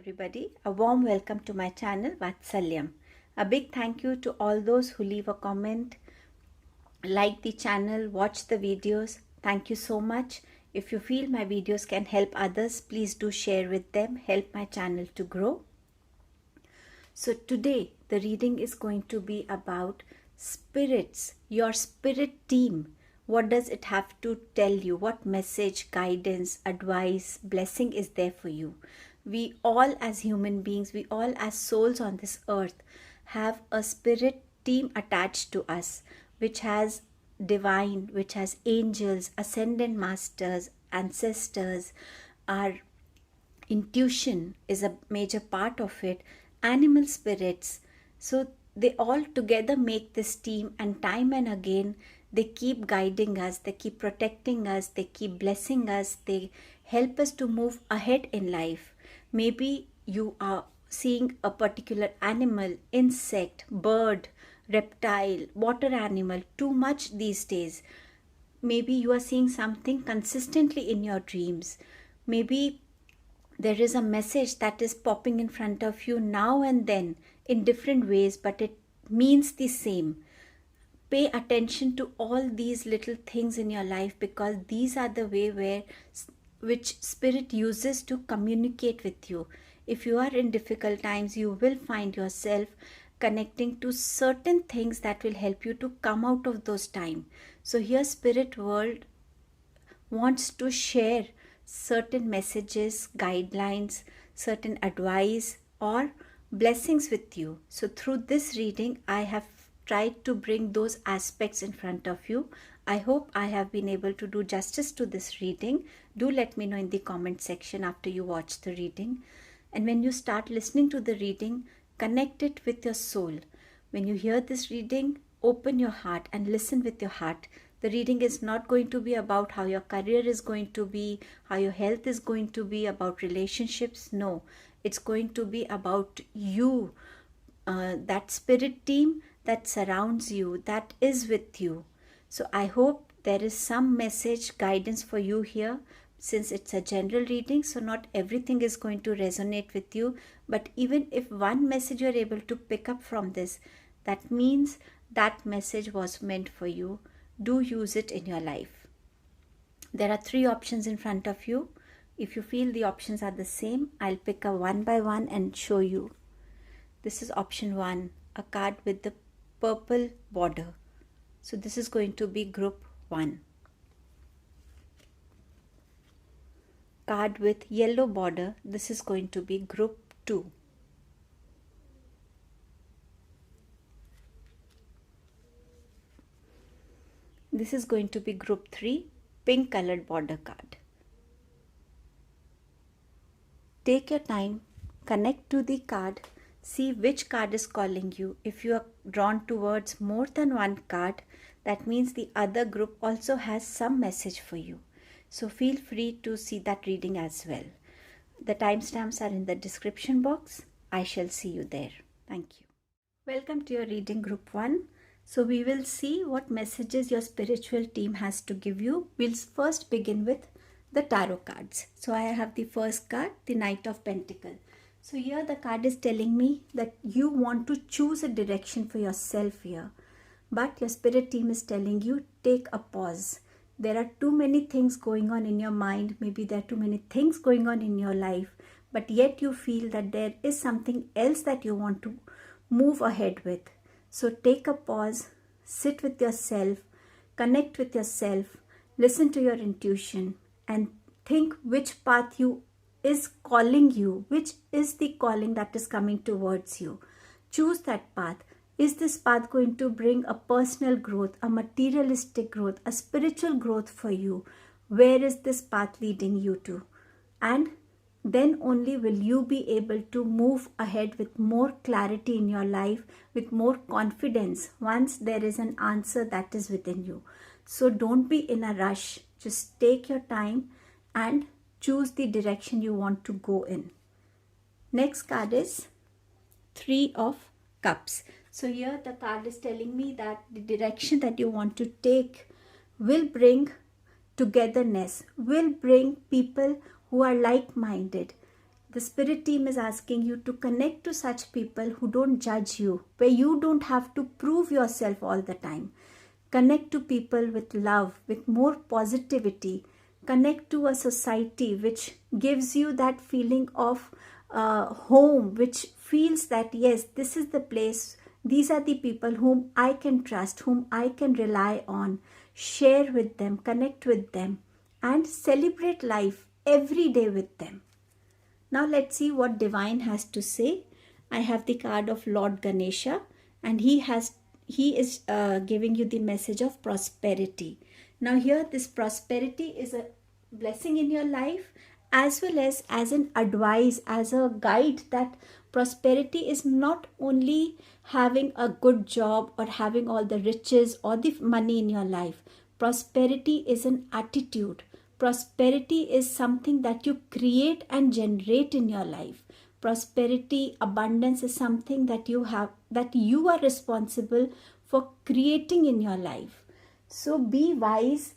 everybody. A warm welcome to my channel Vatsalyam. A big thank you to all those who leave a comment, like the channel, watch the videos. Thank you so much. If you feel my videos can help others, please do share with them. Help my channel to grow. So today the reading is going to be about spirits, your spirit team. What does it have to tell you? What message, guidance, advice, blessing is there for you? We all as human beings, we all as souls on this earth have a spirit team attached to us, which has divine, which has angels, ascendant masters, ancestors. Our intuition is a major part of it, animal spirits. So they all together make this team, and time and again they keep guiding us, they keep protecting us, they keep blessing us, they help us to move ahead in life. Maybe you are seeing a particular animal, insect, bird, reptile, water animal too much these days. Maybe you are seeing something consistently in your dreams. Maybe there is a message that is popping in front of you now and then in different ways, but it means the same. Pay attention to all these little things in your life, because these are the way which spirit uses to communicate with you. If you are in difficult times, you will find yourself connecting to certain things that will help you to come out of those times. So here spirit world wants to share certain messages, guidelines, certain advice or blessings with you. So through this reading, I have tried to bring those aspects in front of you. I hope I have been able to do justice to this reading. Do let me know in the comment section after you watch the reading. And when you start listening to the reading, connect it with your soul. When you hear this reading, open your heart and listen with your heart. The reading is not going to be about how your career is going to be, how your health is going to be, about relationships. No, it's going to be about you, that spirit team that surrounds you, that is with you. So I hope there is some message, guidance for you here, since it's a general reading. So not everything is going to resonate with you. But even if one message you're able to pick up from this, that means that message was meant for you. Do use it in your life. There are 3 options in front of you. If you feel the options are the same, I'll pick a one by one and show you. This is option 1, a card with the purple border. So this is going to be group 1. Card with yellow border, this is going to be group 2. This is going to be group 3, pink colored border card. Take your time, connect to the card, see which card is calling you. If you are drawn towards more than one card, that means the other group also has some message for you. So feel free to see that reading as well. The timestamps are in the description box. I shall see you there. Thank you. Welcome to your reading group 1. So we will see what messages your spiritual team has to give you. We'll first begin with the tarot cards. So I have the first card, the Knight of Pentacles. So here the card is telling me that you want to choose a direction for yourself here. But your spirit team is telling you, take a pause. There are too many things going on in your mind. Maybe there are too many things going on in your life. But yet you feel that there is something else that you want to move ahead with. So take a pause, sit with yourself, connect with yourself, listen to your intuition and think which path is calling you, which is the calling that is coming towards you. Choose that path. Is this path going to bring a personal growth, a materialistic growth, a spiritual growth for you? Where is this path leading you to? And then only will you be able to move ahead with more clarity in your life, with more confidence once there is an answer that is within you. So don't be in a rush. Just take your time and choose the direction you want to go in. Next card is 3 of Cups. So here the card is telling me that the direction that you want to take will bring togetherness, will bring people who are like-minded. The spirit team is asking you to connect to such people who don't judge you, where you don't have to prove yourself all the time. Connect to people with love, with more positivity. Connect to a society which gives you that feeling of home, which feels that yes, this is the place, these are the people whom I can trust, whom I can rely on. Share with them, connect with them, and celebrate life every day with them. Now let's see what Divine has to say. I have the card of Lord Ganesha, and he is giving you the message of prosperity. Now here, this prosperity is a blessing in your life, as well as an advice, as a guide, that prosperity is not only having a good job or having all the riches or the money in your life. Prosperity is an attitude. Prosperity is something that you create and generate in your life. Prosperity, abundance is something that you have, that you are responsible for creating in your life. So be wise,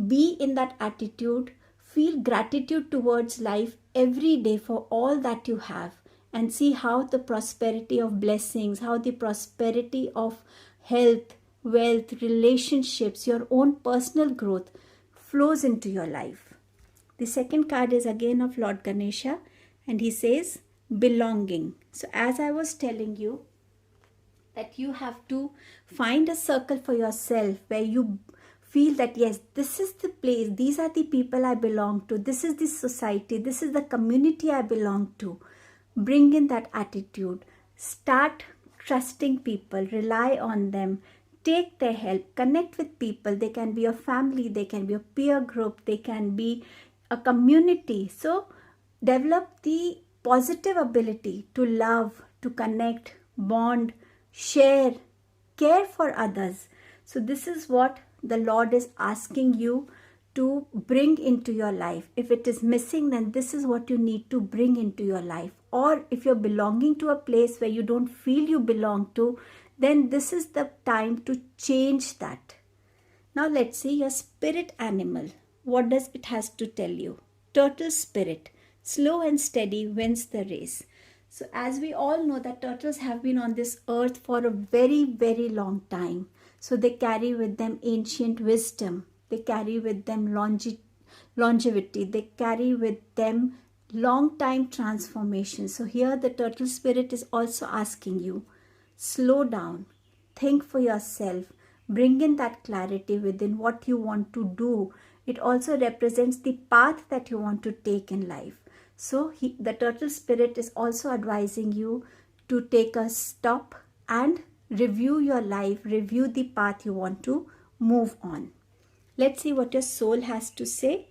be in that attitude, feel gratitude towards life every day for all that you have, and see how the prosperity of blessings, how the prosperity of health, wealth, relationships, your own personal growth flows into your life. The second card is again of Lord Ganesha, and he says belonging. So as I was telling you, that you have to find a circle for yourself where you feel that yes, this is the place, these are the people I belong to, this is the society, this is the community I belong to. Bring in that attitude. Start trusting people, rely on them, take their help, connect with people. They can be your family, they can be a peer group, they can be a community. So develop the positive ability to love, to connect, bond, share, care for others. So this is what the Lord is asking you to bring into your life. If it is missing, then this is what you need to bring into your life. Or if you're belonging to a place where you don't feel you belong to, then this is the time to change that. Now let's see your spirit animal. What does it has to tell you? Turtle spirit, slow and steady wins the race. So as we all know that turtles have been on this earth for a very, very long time. So they carry with them ancient wisdom. They carry with them longevity. They carry with them long time transformation. So here the turtle spirit is also asking you, slow down, think for yourself, bring in that clarity within what you want to do. It also represents the path that you want to take in life. So the turtle spirit is also advising you to take a stop and review your life, review the path you want to move on. Let's see what your soul has to say.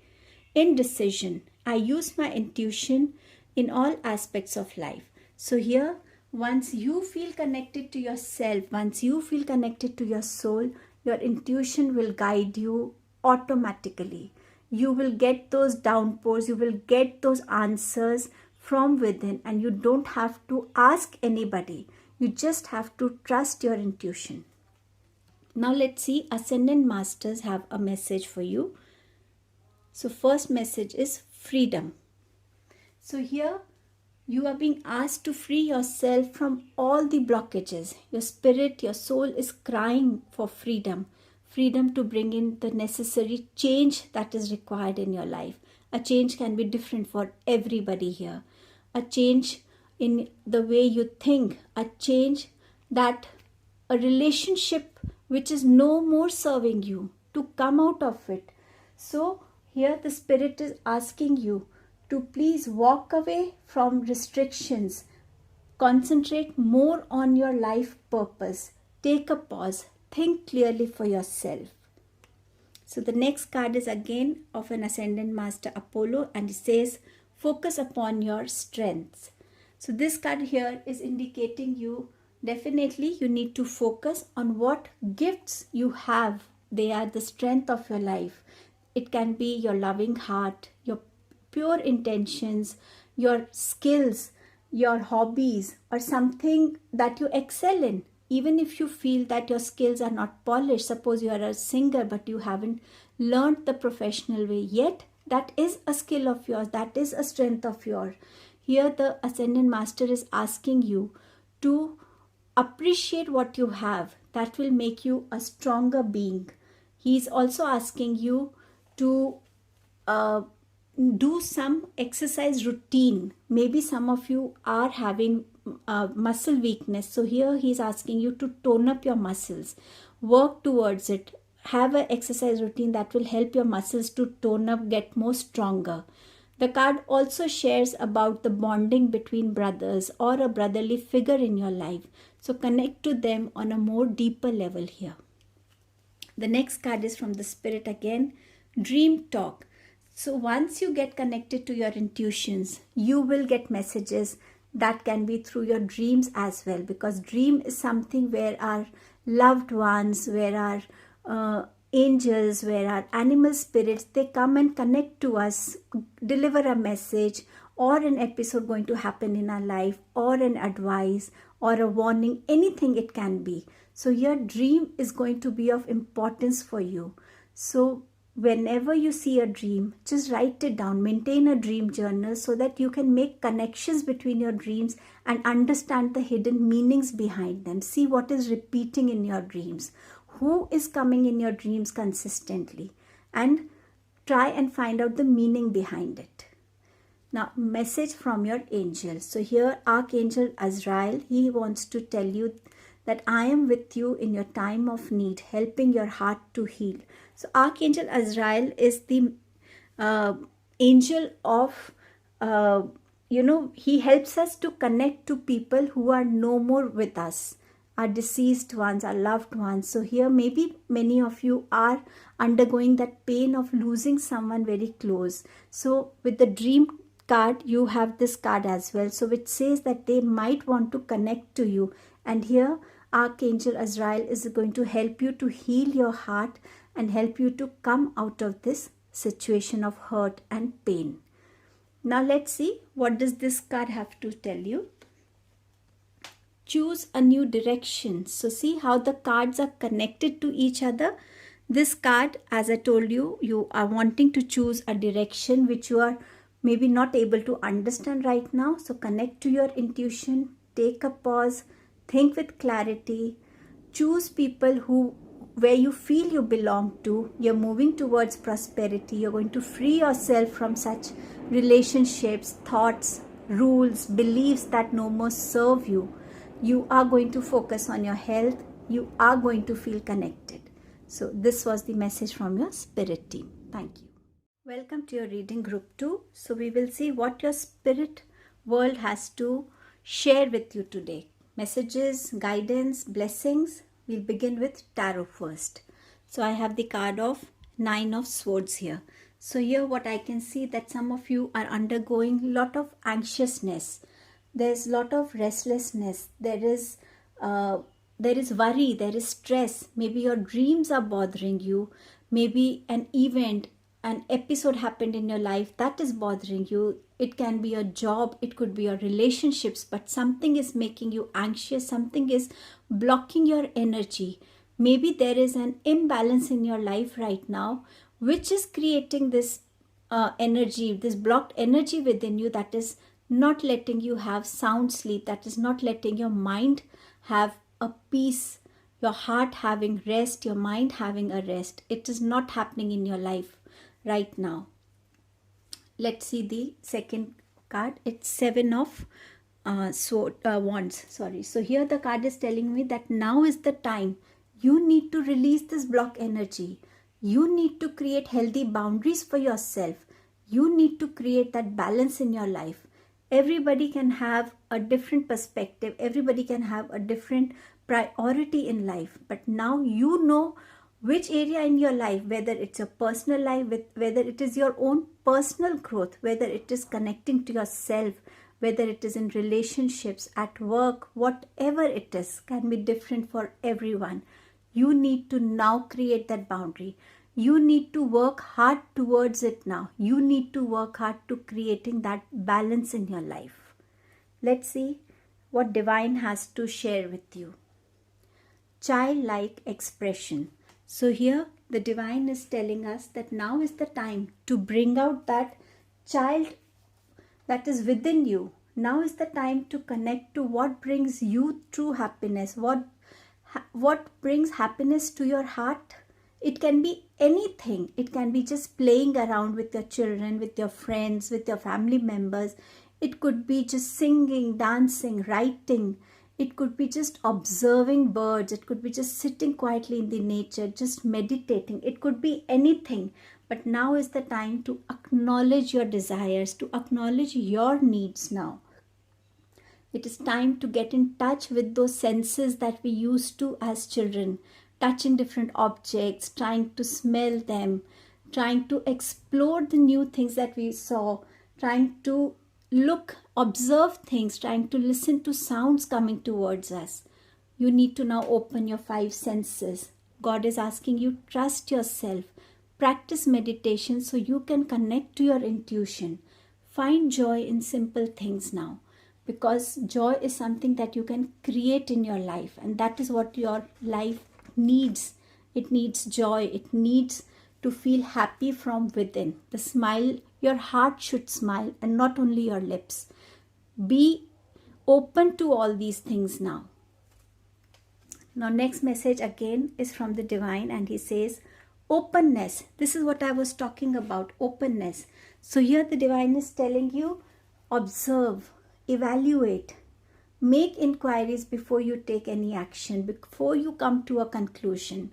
Indecision. I use my intuition in all aspects of life. So here, once you feel connected to yourself, once you feel connected to your soul, your intuition will guide you automatically. You will get those downpours, you will get those answers from within, and you don't have to ask anybody. You just have to trust your intuition. Now let's see, Ascendant Masters have a message for you. So first message is freedom. So here you are being asked to free yourself from all the blockages. Your spirit, your soul is crying for freedom. Freedom to bring in the necessary change that is required in your life. A change can be different for everybody here. A change in the way you think. A change that a relationship which is no more serving you, to come out of it. So here the spirit is asking you to please walk away from restrictions. Concentrate more on your life purpose. Take a pause. Think clearly for yourself. So the next card is again of an Ascendant Master Apollo, and it says, focus upon your strengths. So this card here is indicating you definitely you need to focus on what gifts you have. They are the strength of your life. It can be your loving heart, your pure intentions, your skills, your hobbies, or something that you excel in. Even if you feel that your skills are not polished, suppose you are a singer but you haven't learned the professional way yet, That is a skill of yours. That is a strength of yours. Here the Ascended Master is asking you to appreciate what you have. That will make you a stronger being. He is also asking you to do some exercise routine. Maybe some of you are having muscle weakness. So here he's asking you to tone up your muscles. Work towards it. Have an exercise routine that will help your muscles to tone up, get more stronger. The card also shares about the bonding between brothers or a brotherly figure in your life. So connect to them on a more deeper level here. The next card is from the Spirit again, Dream Talk. So once you get connected to your intuitions, you will get messages that can be through your dreams as well, because dream is something where our loved ones, where our angels, where our animal spirits, they come and connect to us, deliver a message or an episode going to happen in our life, or an advice or a warning, anything it can be. So your dream is going to be of importance for you. So whenever you see a dream, just write it down. Maintain a dream journal so that you can make connections between your dreams and understand the hidden meanings behind them. See what is repeating in your dreams, who is coming in your dreams consistently, and try and find out the meaning behind it. Now, message from your angel. So here Archangel Azrael, he wants to tell you that I am with you in your time of need, helping your heart to heal. So Archangel Azrael is the angel of, he helps us to connect to people who are no more with us, our deceased ones, our loved ones. So here maybe many of you are undergoing that pain of losing someone very close. So with the dream card, you have this card as well. So which says that they might want to connect to you. And here Archangel Azrael is going to help you to heal your heart and help you to come out of this situation of hurt and pain. Now let's see, what does this card have to tell you? Choose a new direction. So see how the cards are connected to each other. This card, as I told you, you are wanting to choose a direction which you are maybe not able to understand right now. So connect to your intuition, take a pause, think with clarity, choose people where you feel you belong to. You're moving towards prosperity. You're going to free yourself from such relationships, thoughts, rules, beliefs that no more serve you. You are going to focus on your health. You are going to feel connected. So this was the message from your spirit team. Thank you. Welcome to your reading group 2. So we will see what your spirit world has to share with you today. Messages, guidance, blessings. We'll begin with tarot first. So I have the card of 9 of Swords here. So here what I can see that some of you are undergoing a lot of anxiousness. There's a lot of restlessness. There is worry. There is stress. Maybe your dreams are bothering you. Maybe an event, an episode happened in your life that is bothering you. It can be a job, it could be your relationships, but something is making you anxious, something is blocking your energy. Maybe there is an imbalance in your life right now, which is creating this energy, this blocked energy within you that is not letting you have sound sleep, that is not letting your mind have a peace, your heart having rest, your mind having a rest. It is not happening in your life right now. Let's see the second card. It's 7 of Wands. Sorry. So here the card is telling me that now is the time. You need to release this block energy. You need to create healthy boundaries for yourself. You need to create that balance in your life. Everybody can have a different perspective. Everybody can have a different priority in life. But now you know which area in your life, whether it's your personal life, whether it is your own personal growth, whether it is connecting to yourself, whether it is in relationships, at work, whatever it is, can be different for everyone. You need to now create that boundary. You need to work hard towards it now. You need to work hard to creating that balance in your life. Let's see what Divine has to share with you. Childlike expression. So here the divine is telling us that now is the time to bring out that child that is within you. Now is the time to connect to what brings you true happiness, what brings happiness to your heart. It can be anything. It can be just playing around with your children, with your friends, with your family members. It could be just singing, dancing, writing. It could be just observing birds. It could be just sitting quietly in the nature, just meditating. It could be anything. But now is the time to acknowledge your desires, to acknowledge your needs now. It is time to get in touch with those senses that we used to as children, touching different objects, trying to smell them, trying to explore the new things that we saw, trying to look, observe things, trying to listen to sounds coming towards us. You need to now open your 5 senses. God is asking you, trust yourself, practice meditation so you can connect to your intuition. Find joy in simple things now, because joy is something that you can create in your life, and that is what your life needs. It needs joy. It needs to feel happy from within. The smile, your heart should smile and not only your lips. Be open to all these things now. Now, next message again is from the divine, and he says, openness. This is what I was talking about, openness. So here the divine is telling you, observe, evaluate, make inquiries before you take any action, before you come to a conclusion.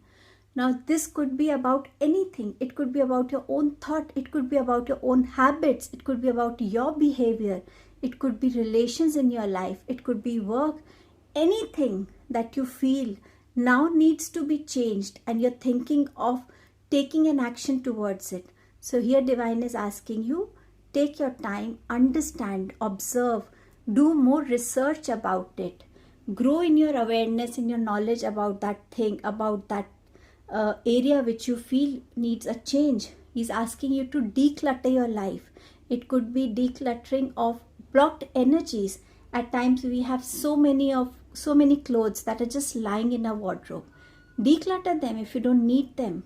Now, this could be about anything. It could be about your own thought. It could be about your own habits. It could be about your behavior. It could be relations in your life. It could be work. Anything that you feel now needs to be changed, and you're thinking of taking an action towards it. So here divine is asking you, take your time, understand, observe, do more research about it, grow in your awareness, in your knowledge about that thing, about that area which you feel needs a change. He's asking you to declutter your life. It could be decluttering of blocked energies. At times we have so many clothes that are just lying in our wardrobe. Declutter them if you don't need them.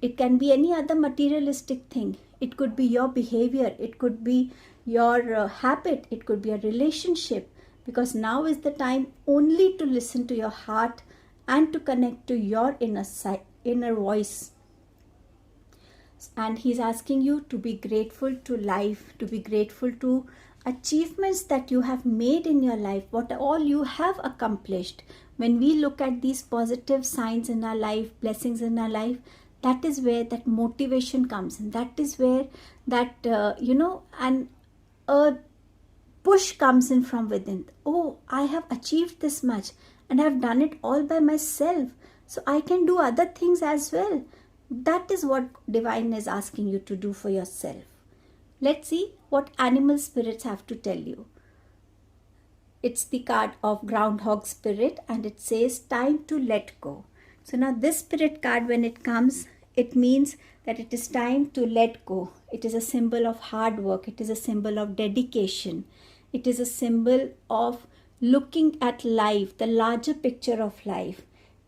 It can be any other materialistic thing. It could be your behavior. It could be your habit. It could be a relationship. Because now is the time only to listen to your heart and to connect to your inner voice. And he's asking you to be grateful to life, to be grateful to achievements that you have made in your life, what all you have accomplished. When we look at these positive signs in our life, blessings in our life, that is where that motivation comes in. That is where that, and a push comes in from within. Oh, I have achieved this much and I've done it all by myself. So I can do other things as well. That is what divine is asking you to do for yourself. Let's see what animal spirits have to tell you. It's the card of Groundhog Spirit, and it says time to let go. So now this spirit card, when it comes, it means that it is time to let go. It is a symbol of hard work. It is a symbol of dedication. It is a symbol of looking at life, the larger picture of life.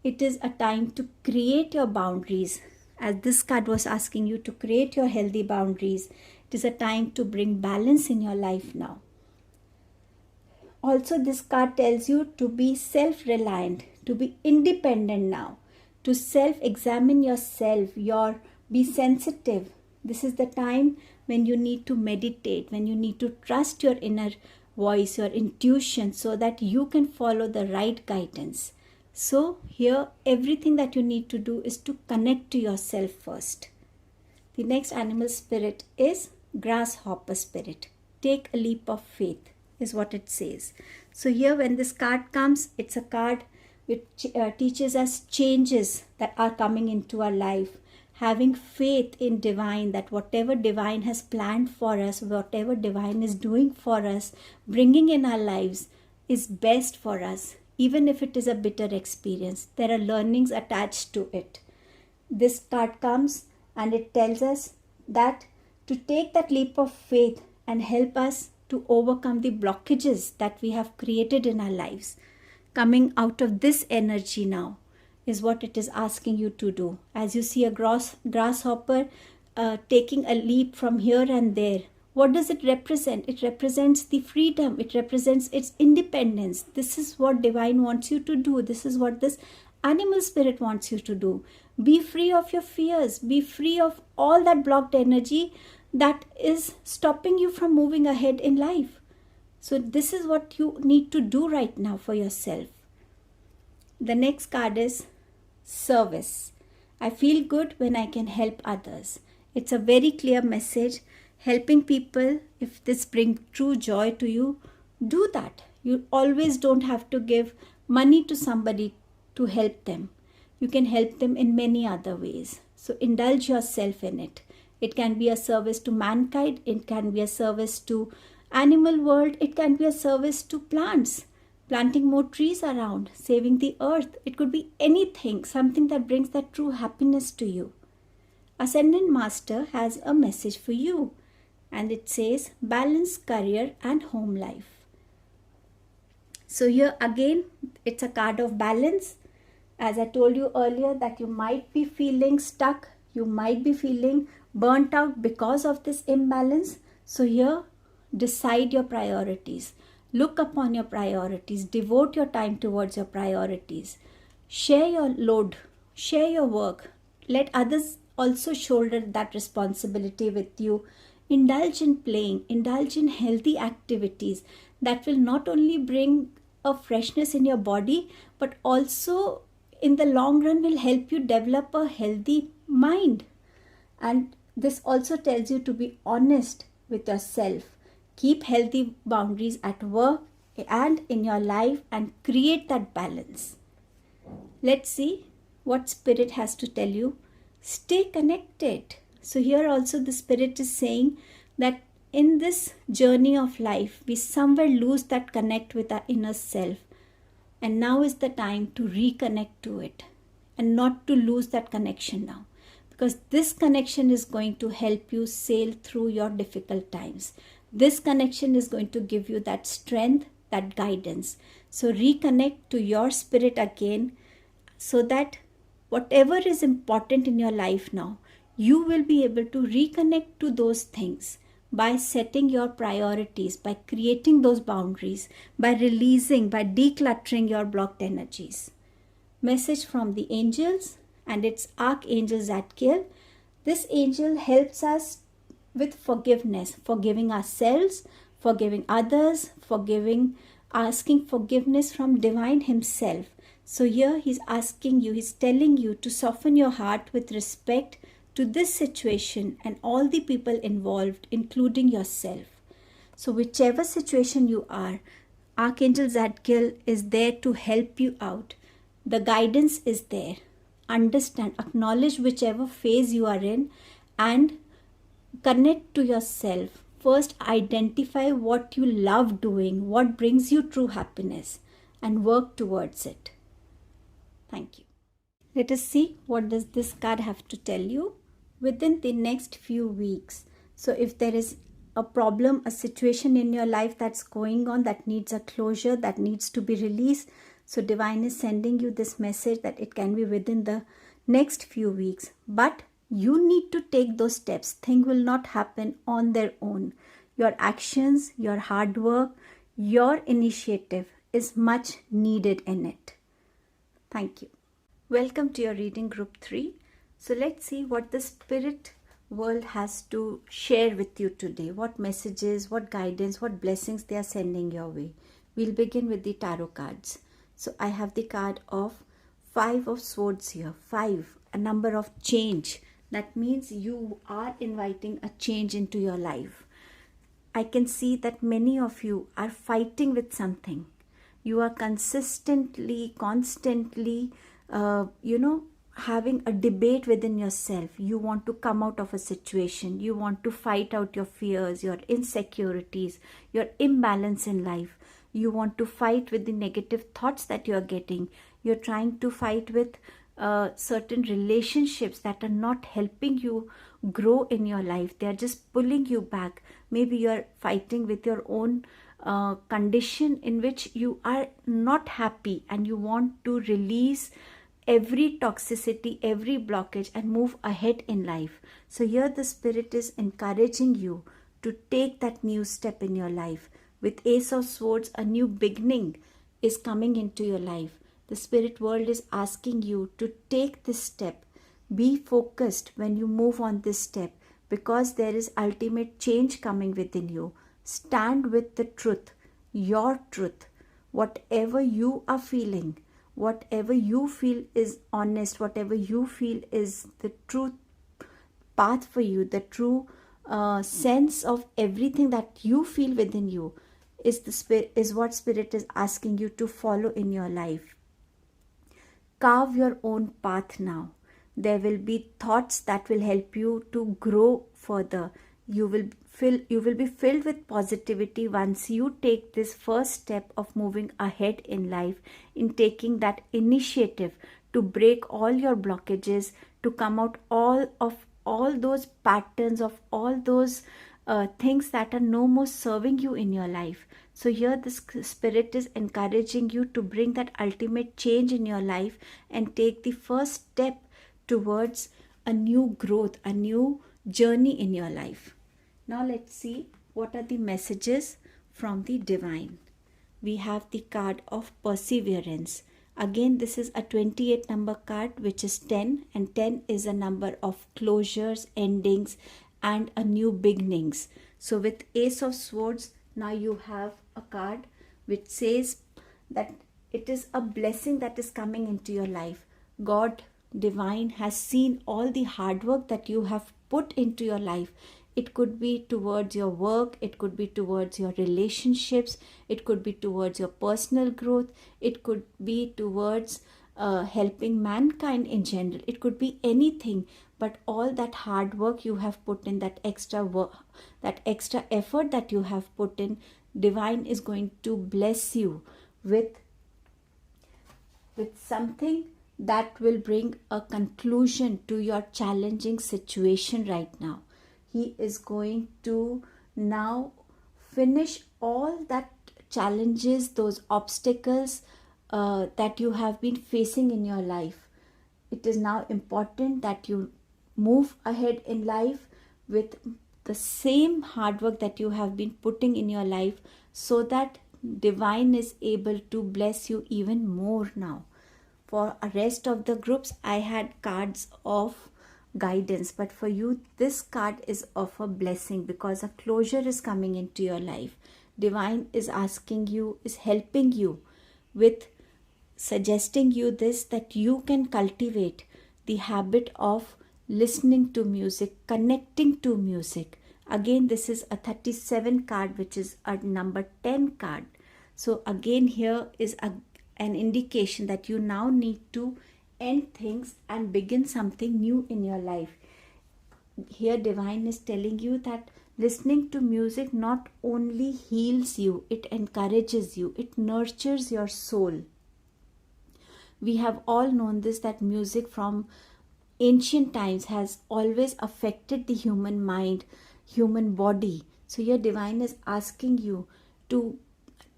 It is a time to create your boundaries. As this card was asking you to create your healthy boundaries, it is a time to bring balance in your life now. Also, this card tells you to be self-reliant, to be independent now, to self-examine yourself, be sensitive. This is the time when you need to meditate, when you need to trust your inner voice, your intuition, so that you can follow the right guidance. So here, everything that you need to do is to connect to yourself first. The next animal spirit is Grasshopper Spirit. Take a leap of faith is what it says. So here when this card comes, it's a card which teaches us changes that are coming into our life. Having faith in divine, that whatever divine has planned for us, whatever divine is doing for us, bringing in our lives is best for us. Even if it is a bitter experience, there are learnings attached to it. This card comes and it tells us that to take that leap of faith and help us to overcome the blockages that we have created in our lives. Coming out of this energy now is what it is asking you to do. As you see a grasshopper taking a leap from here and there, what does it represent? It represents the freedom. It represents its independence. This is what divine wants you to do. This is what this animal spirit wants you to do. Be free of your fears. Be free of all that blocked energy that is stopping you from moving ahead in life. So this is what you need to do right now for yourself. The next card is service. I feel good when I can help others. It's a very clear message. Helping people, if this brings true joy to you, do that. You always don't have to give money to somebody to help them. You can help them in many other ways. So indulge yourself in it. It can be a service to mankind. It can be a service to animal world. It can be a service to plants. Planting more trees around, saving the earth. It could be anything, something that brings that true happiness to you. Ascendant Master has a message for you, and it says balance career and home life. So here again, it's a card of balance. As I told you earlier, that you might be feeling stuck, you might be feeling burnt out because of this imbalance. So here, decide your priorities. Look upon your priorities. Devote your time towards your priorities. Share your load. Share your work. Let others also shoulder that responsibility with you. Indulge in playing. Indulge in healthy activities that will not only bring a freshness in your body, but also in the long run will help you develop a healthy mind. And this also tells you to be honest with yourself. Keep healthy boundaries at work and in your life and create that balance. Let's see what Spirit has to tell you. Stay connected. So here also the Spirit is saying that in this journey of life, we somewhere lose that connect with our inner self. And now is the time to reconnect to it and not to lose that connection now. Because this connection is going to help you sail through your difficult times. This connection is going to give you that strength, that guidance. So reconnect to your spirit again so that whatever is important in your life now, you will be able to reconnect to those things by setting your priorities, by creating those boundaries, by releasing, by decluttering your blocked energies. Message from the angels, and it's Archangel Zadkiel. This angel helps us with forgiveness, forgiving ourselves, forgiving others, asking forgiveness from Divine Himself. So here He's asking you, He's telling you to soften your heart with respect to this situation and all the people involved, including yourself. So whichever situation you are, Archangel Zadkiel is there to help you out. The guidance is there. Understand, acknowledge whichever phase you are in and connect to yourself. First, identify what you love doing, what brings you true happiness, and work towards it. Thank you. Let us see what does this card have to tell you within the next few weeks. So if there is a problem, a situation in your life that's going on that needs a closure, that needs to be released, so Divine is sending you this message that it can be within the next few weeks. But you need to take those steps. Things will not happen on their own. Your actions, your hard work, your initiative is much needed in it. Thank you. Welcome to your reading group 3. So let's see what the spirit world has to share with you today. What messages, what guidance, what blessings they are sending your way. We'll begin with the tarot cards. So I have the card of 5 of Swords here. 5, a number of change. That means you are inviting a change into your life. I can see that many of you are fighting with something. You are constantly, having a debate within yourself. You want to come out of a situation. You want to fight out your fears, your insecurities, your imbalance in life. You want to fight with the negative thoughts that you're getting. You're trying to fight with certain relationships that are not helping you grow in your life. They are just pulling you back. Maybe you're fighting with your own condition in which you are not happy and you want to release every toxicity, every blockage, and move ahead in life. So here the Spirit is encouraging you to take that new step in your life. With Ace of Swords, a new beginning is coming into your life. The spirit world is asking you to take this step. Be focused when you move on this step, because there is ultimate change coming within you. Stand with the truth, your truth. Whatever you are feeling, whatever you feel is honest, whatever you feel is the true path for you, the true sense of everything that you feel within you, is what Spirit is asking you to follow in your life. Carve your own path now. There will be thoughts that will help you to grow further. You will be filled with positivity once you take this first step of moving ahead in life, in taking that initiative to break all your blockages, to come out all those patterns of all those things that are no more serving you in your life. So here the Spirit is encouraging you to bring that ultimate change in your life and take the first step towards a new growth, a new journey in your life. Now let's see what are the messages from the divine. We have the card of perseverance. Again, this is a 28 number card, which is 10, and 10 is a number of closures, endings, and a new beginnings. So with Ace of Swords, now you have a card which says that it is a blessing that is coming into your life. God divine has seen all the hard work that you have put into your life. It could be towards your work, it could be towards your relationships, it could be towards your personal growth, it could be towards helping mankind in general. It could be anything, but all that hard work you have put in, that extra work, that extra effort that you have put in, divine is going to bless you with something that will bring a conclusion to your challenging situation right now. He is going to now finish all that challenges, those obstacles that you have been facing in your life. It is now important that you move ahead in life with the same hard work that you have been putting in your life, so that divine is able to bless you even more now. For the rest of the groups, I had cards of guidance, but for you this card is of a blessing, because a closure is coming into your life. Divine is asking you, is helping you with suggesting you this, that you can cultivate the habit of listening to music, connecting to music. Again, this is a 37 card, which is a number 10 card. So again, here is an indication that you now need to end things and begin something new in your life. Here divine is telling you that listening to music not only heals you, it encourages you, it nurtures your soul. We have all known this, that music from ancient times has always affected the human mind, human body. So here divine is asking you to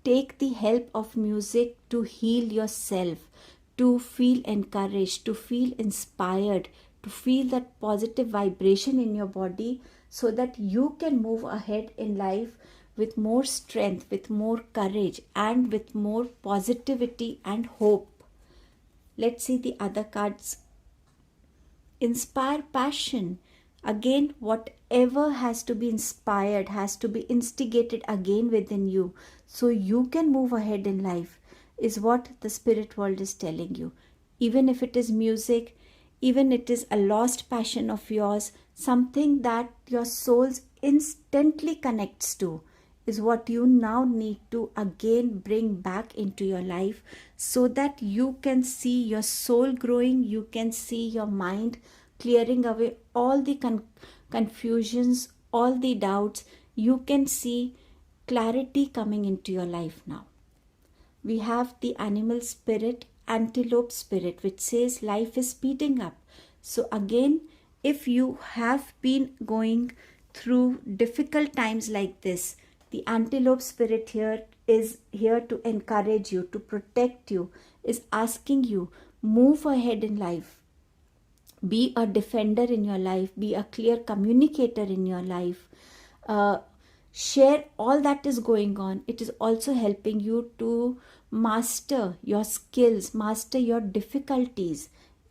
take the help of music to heal yourself, to feel encouraged, to feel inspired, to feel that positive vibration in your body, so that you can move ahead in life with more strength, with more courage, and with more positivity and hope. Let's see the other cards. Inspire passion. Again, whatever has to be inspired, has to be instigated again within you, so you can move ahead in life, is what the spirit world is telling you. Even if it is music, even it is a lost passion of yours, something that your soul instantly connects to, is what you now need to again bring back into your life, so that you can see your soul growing, you can see your mind clearing away all the confusions, all the doubts. You can see clarity coming into your life now. We have the animal spirit, antelope spirit, which says life is speeding up. So again, if you have been going through difficult times like this, the antelope spirit here is here to encourage you, to protect you, is asking you, Move ahead in life. Be a defender in your life. Be a clear communicator in your life. Share all that is going on. It is also helping you to master your skills, master your difficulties.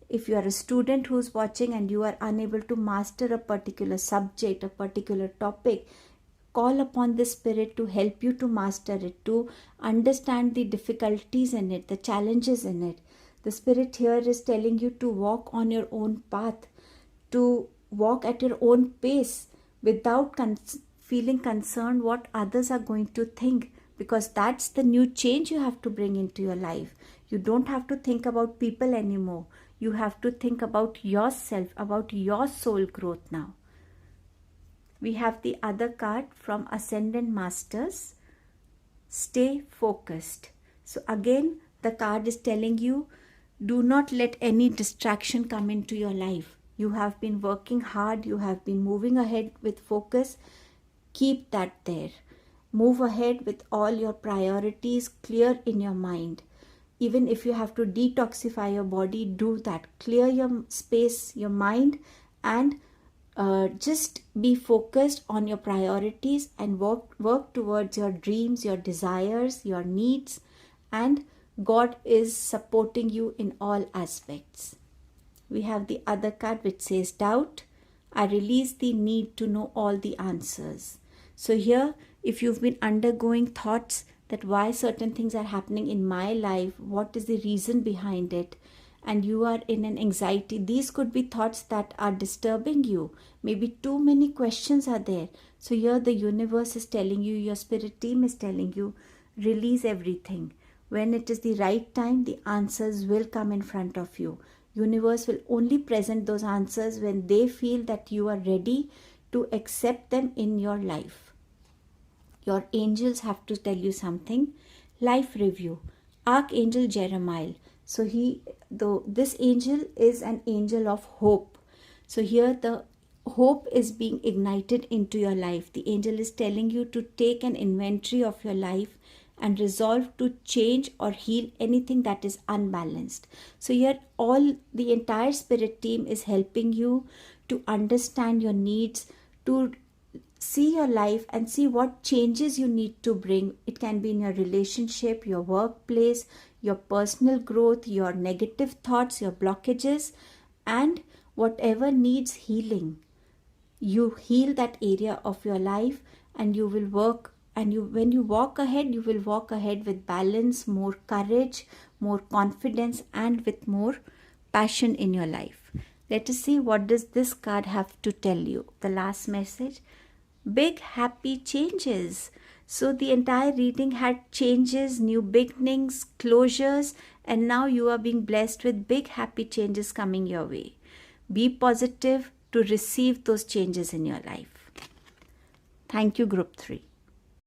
If you are a student who's watching and you are unable to master a particular subject, a particular topic, call upon the Spirit to help you to master it, to understand the difficulties in it, the challenges in it. The Spirit here is telling you to walk on your own path, to walk at your own pace without feeling concerned what others are going to think, because that's the new change you have to bring into your life. You don't have to think about people anymore. You have to think about yourself, about your soul growth now. We have the other card from Ascendant Masters. Stay focused. So again, the card is telling you, do not let any distraction come into your life. You have been working hard. You have been moving ahead with focus. Keep that there. Move ahead with all your priorities clear in your mind. Even if you have to detoxify your body, do that. Clear your space, your mind, and just be focused on your priorities and work towards your dreams, your desires, your needs, and God is supporting you in all aspects. We have the other card which says doubt. I release the need to know all the answers. So here, if you've been undergoing thoughts that why certain things are happening in my life, what is the reason behind it, and you are in an anxiety, these could be thoughts that are disturbing you. Maybe too many questions are there. So here the universe is telling you, your spirit team is telling you, release everything. When it is the right time, the answers will come in front of you. Universe will only present those answers when they feel that you are ready to accept them in your life. Your angels have to tell you something. Life review. Archangel Jeremiah. So this angel is an angel of hope. So here the hope is being ignited into your life. The angel is telling you to take an inventory of your life and resolve to change or heal anything that is unbalanced. So here the entire spirit team is helping you to understand your needs, to see your life and see what changes you need to bring. It can be in your relationship, your workplace, your personal growth, your negative thoughts, your blockages, and whatever needs healing. You heal that area of your life, and you will work. And when you walk ahead, you will walk ahead with balance, more courage, more confidence, and with more passion in your life. Let us see, what does this card have to tell you? The last message. Big happy changes. So the entire reading had changes, new beginnings, closures, and now you are being blessed with big happy changes coming your way. Be positive to receive those changes in your life. Thank you, Group 3.